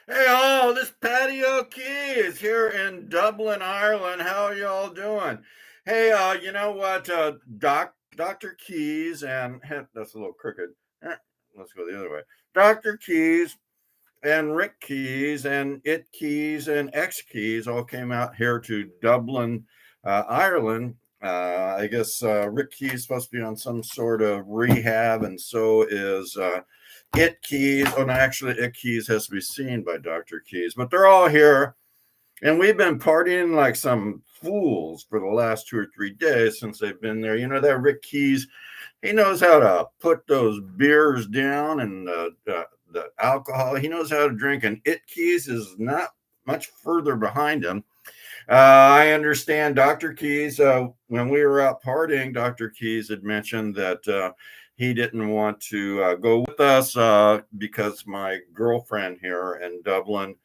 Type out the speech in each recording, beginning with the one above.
Hey, all, this Paddy is here in Dublin, Ireland. How are you all doing? Hey, you know what? Dr. Keys and that's a little crooked. Let's go the other way. Dr. Keys and Rick Keys and It Keys and X Keys all came out here to Dublin, Ireland. I guess Rick Keys is supposed to be on some sort of rehab, and so is It Keys. Oh, no, actually, It Keys has to be seen by Dr. Keys, but they're all here. And we've been partying like some fools for the last 2 or 3 days since they've been there. You know, that Rick Keys, he knows how to put those beers down and the alcohol. He knows how to drink, and It Keys is not much further behind him. I understand Dr. Keys, when we were out partying, Dr. Keys had mentioned that he didn't want to go with us because my girlfriend here in Dublin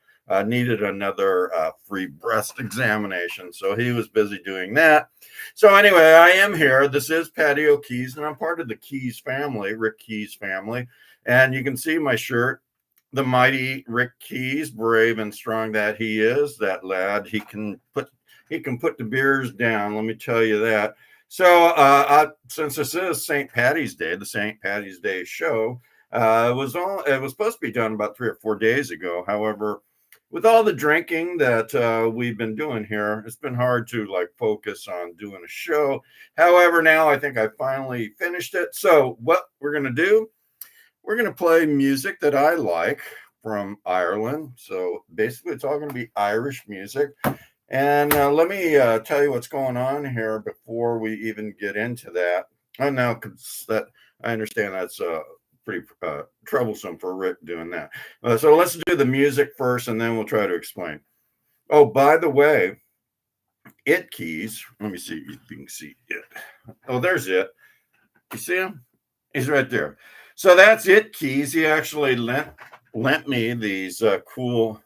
needed another free breast examination. So he was busy doing that. So anyway, I am here. This is Patio Keys, and I'm part of the Keys family, Rick Keys family. And you can see my shirt, the mighty Rick Keys, brave and strong that he is, that lad. He can put the beers down. Let me tell you that. So, since this is St. Patty's Day, the St. Patty's Day show, it was supposed to be done about 3 or 4 days ago. However, with all the drinking that we've been doing here, it's been hard to like focus on doing a show. However, now I think I finally finished it. So, what we're gonna do? We're going to play music that I like from Ireland. So basically, it's all going to be Irish music. And let me tell you what's going on here before we even get into that. I know because that I understand that's pretty troublesome for Rick doing that. So let's do the music first, and then we'll try to explain. Oh, by the way, It Keys. Let me see if you can see it. Oh, there's it. You see him? He's right there. So that's It Keys. He actually lent me these cool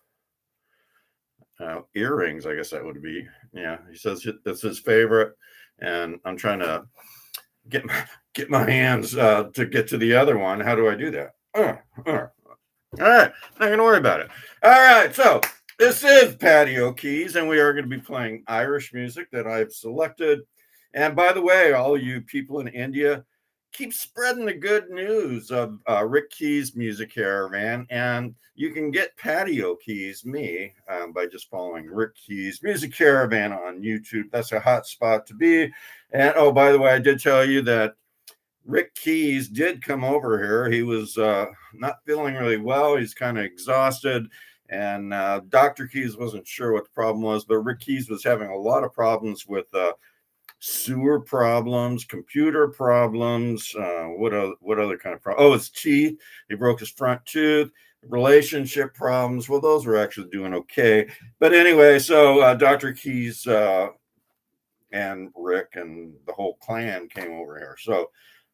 earrings. I guess that would be. Yeah, he says it's his favorite, and I'm trying to get my hands to get to the other one. How do I do that? All right, not gonna worry about it. All right, so this is Patio Keys, and we are going to be playing Irish music that I've selected. And by the way, all you people in India, keep spreading the good news of Rick Keys Music Caravan, and you can get Patio Keys, me, by just following Rick Keys Music Caravan on YouTube. That's a hot spot to be. And oh, by the way, I did tell you that Rick Keys did come over here. He was not feeling really well. He's kind of exhausted. And Dr. Keys wasn't sure what the problem was, but Rick Keys was having a lot of problems with sewer problems, computer problems. What other kind of problem? Oh, his teeth. He broke his front tooth. Relationship problems. Well, those were actually doing okay. But anyway, so Dr. Keys and Rick and the whole clan came over here. So,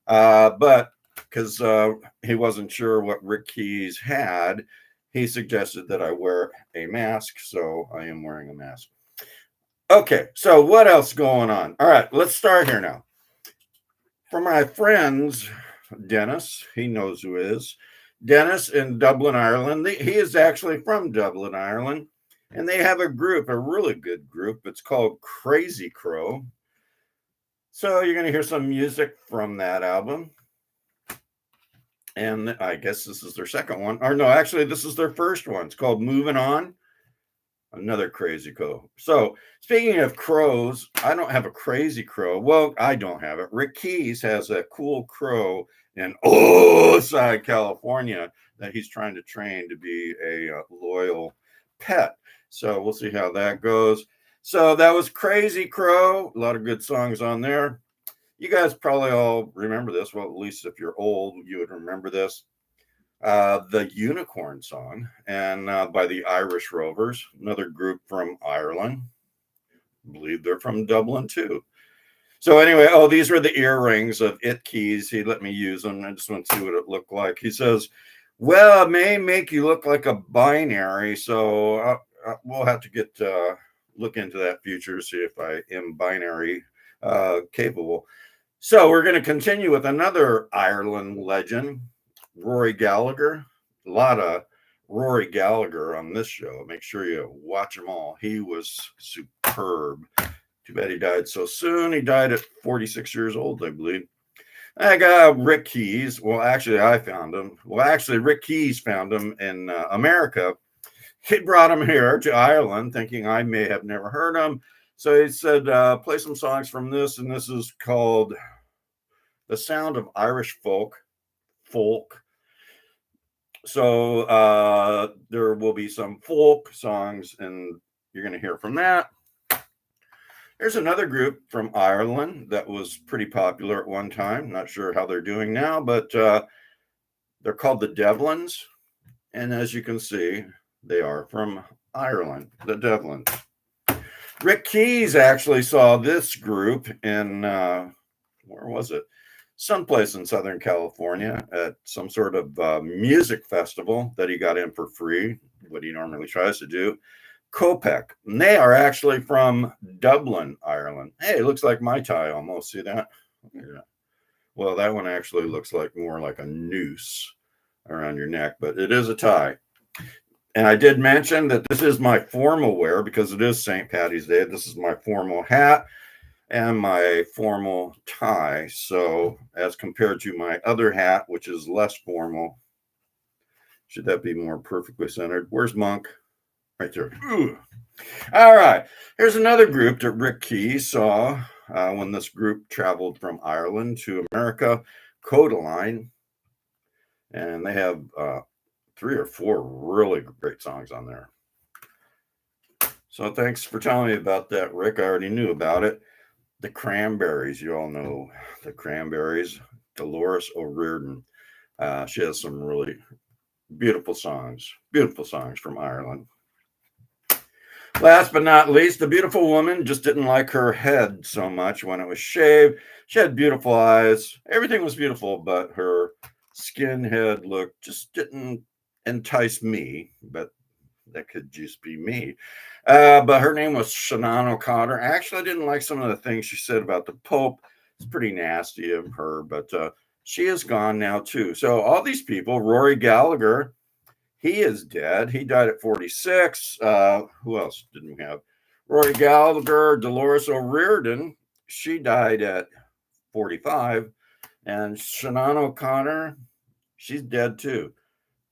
but because he wasn't sure what Rick Keys had, he suggested that I wear a mask. So I am wearing a mask. Okay, so what else going on? All right, let's start here now. For my friends, Dennis, he knows who is. Dennis in Dublin, Ireland. He is actually from Dublin, Ireland. And they have a group, a really good group. It's called Crazy Crow. So you're going to hear some music from that album. And I guess this is their second one. Or no, actually, this is their first one. It's called Moving On. Another crazy crow. So speaking of crows, I don't have a crazy crow. Well, I don't have it. Rick Keys has a cool crow in Oside, California, that he's trying to train to be a loyal pet. So we'll see how that goes. So that was Crazy Crow. A lot of good songs on there. You guys probably all remember this. Well, at least if you're old, you would remember this. The Unicorn Song, and by the Irish Rovers, another group from Ireland. I believe they're from Dublin too. So anyway, oh, these were the earrings of It Keys. He let me use them. I just want to see what it looked like. He says, well, it may make you look like a binary, so we'll have to get look into that future, see if I am binary capable. So we're going to continue with another Ireland legend, Rory Gallagher. A lot of Rory Gallagher on this show. Make sure you watch them all. He was superb. Too bad he died so soon. He died at 46 years old, I believe. I got Rick Keys. Well, actually, I found him. Well, actually, Rick Keys found him in America. He brought him here to Ireland, thinking I may have never heard him. So he said, play some songs from this, and this is called The Sound of Irish Folk. So there will be some folk songs, and you're going to hear from that. There's another group from Ireland that was pretty popular at one time. Not sure how they're doing now, but they're called the Devlins. And as you can see, they are from Ireland, the Devlins. Rick Keys actually saw this group in, where was it? Someplace in Southern California at some sort of music festival that he got in for free, what he normally tries to do. Kopek. And they are actually from Dublin, Ireland. Hey, it looks like my tie almost. See that? Yeah. Well, that one actually looks like more like a noose around your neck, but it is a tie. And I did mention that this is my formal wear because it is St. Paddy's Day. This is my formal hat and my formal tie. So as compared to my other hat, which is less formal, should that be more perfectly centered? Where's Monk? Right there. Ooh. All right. Here's another group that Rick Keys saw when this group traveled from Ireland to America, Codaline. And they have 3 or 4 really great songs on there. So thanks for telling me about that, Rick. I already knew about it. The Cranberries, you all know the Cranberries. Dolores O'Riordan. She has some really beautiful songs from Ireland. Last but not least, the beautiful woman just didn't like her head so much when it was shaved. She had beautiful eyes. Everything was beautiful, but her skin head look just didn't entice me, but that could just be me. But her name was Sinead O'Connor. Actually, I didn't like some of the things she said about the Pope. It's pretty nasty of her, but she is gone now too. So all these people, Rory Gallagher, he is dead. He died at 46. Who else didn't we have? Rory Gallagher, Dolores O'Riordan. She died at 45. And Sinead O'Connor, she's dead too.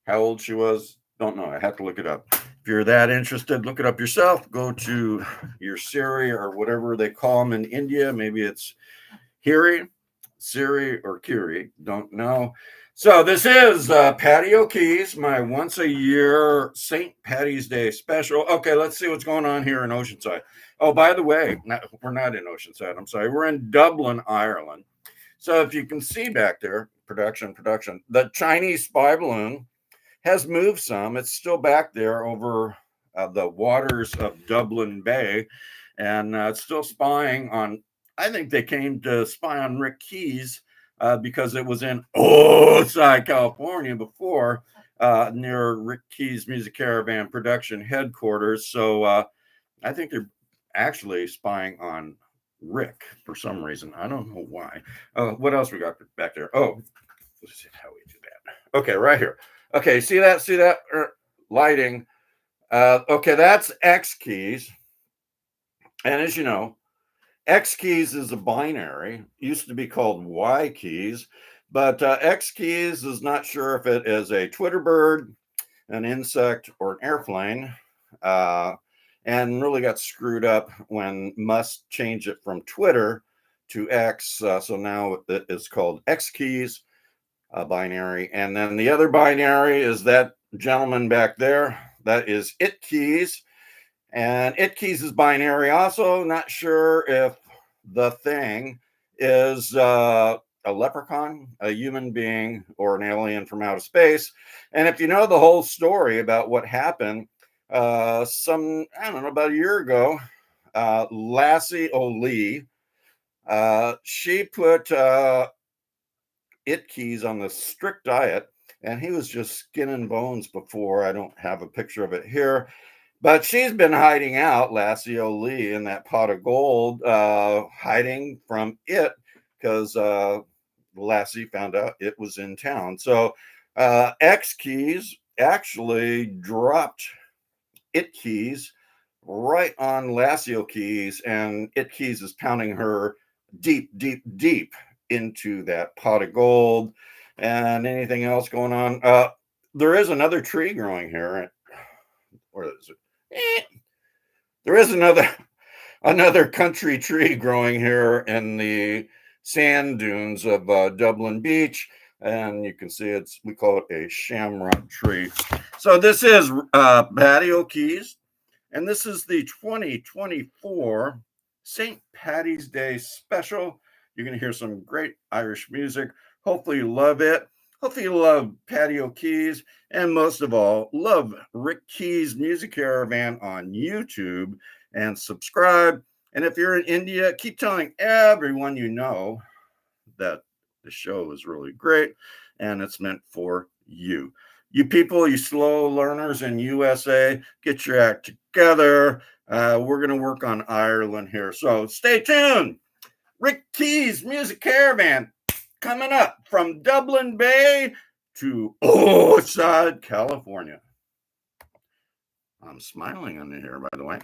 How old she was, don't know. I have to look it up. If you're that interested, look it up yourself. Go to your Siri or whatever they call them in India. Maybe it's Siri or Kiri. Don't know. So this is Paddy O'Keefe, my once a year St. Paddy's Day special. Okay, let's see what's going on here in Oceanside. Oh, by the way, we're not in Oceanside. I'm sorry. We're in Dublin, Ireland. So if you can see back there, production, the Chinese spy balloon has moved some. It's still back there over the waters of Dublin Bay, and it's still spying on, I think they came to spy on Rick Keys because it was in Oceanside, California before, near Rick Keys Music Caravan production headquarters. So I think they're actually spying on Rick for some reason. I don't know why. What else we got back there? Oh, let's see how we do that. Okay, right here. Okay, see that lighting. Okay, that's X keys. And as you know, X keys is a binary. Used to be called Y keys, but X keys is not sure if it is a Twitter bird, an insect, or an airplane. And really got screwed up when Musk changed it from Twitter to X. So now it is called X keys, binary. And then the other binary is that gentleman back there. That is It keys. And It keys is binary also. Not sure if the thing is a leprechaun, a human being, or an alien from outer space. And if you know the whole story about what happened, I don't know, about a year ago, Lassie O'Lee, she put It keys on the strict diet, and he was just skin and bones before. I don't have a picture of it here. But she's been hiding out, Lassie O'Lee, in that pot of gold, hiding from It, because Lassie found out It was in town. So X keys, actually dropped It Keys right on Lassio Keys, and It Keys is pounding her deep, deep, deep into that pot of gold. And anything else going on? There is another tree growing here. Where is it? There is another country tree growing here in the sand dunes of Dublin Beach, and you can see we call it a shamrock tree. So this is Patio Keys, and this is the 2024 St. Paddy's Day special. You're going to hear some great Irish music. Hopefully you love it. Hopefully you love Patio Keys, and most of all, love Rick Keys Music Caravan on YouTube, and subscribe. And if you're in India, keep telling everyone you know that the show is really great and it's meant for you. You people, you slow learners in USA, get your act together. We're going to work on Ireland here. So stay tuned. Rick Keys Music Caravan coming up from Dublin Bay to Oceanside, California. I'm smiling on here, by the way.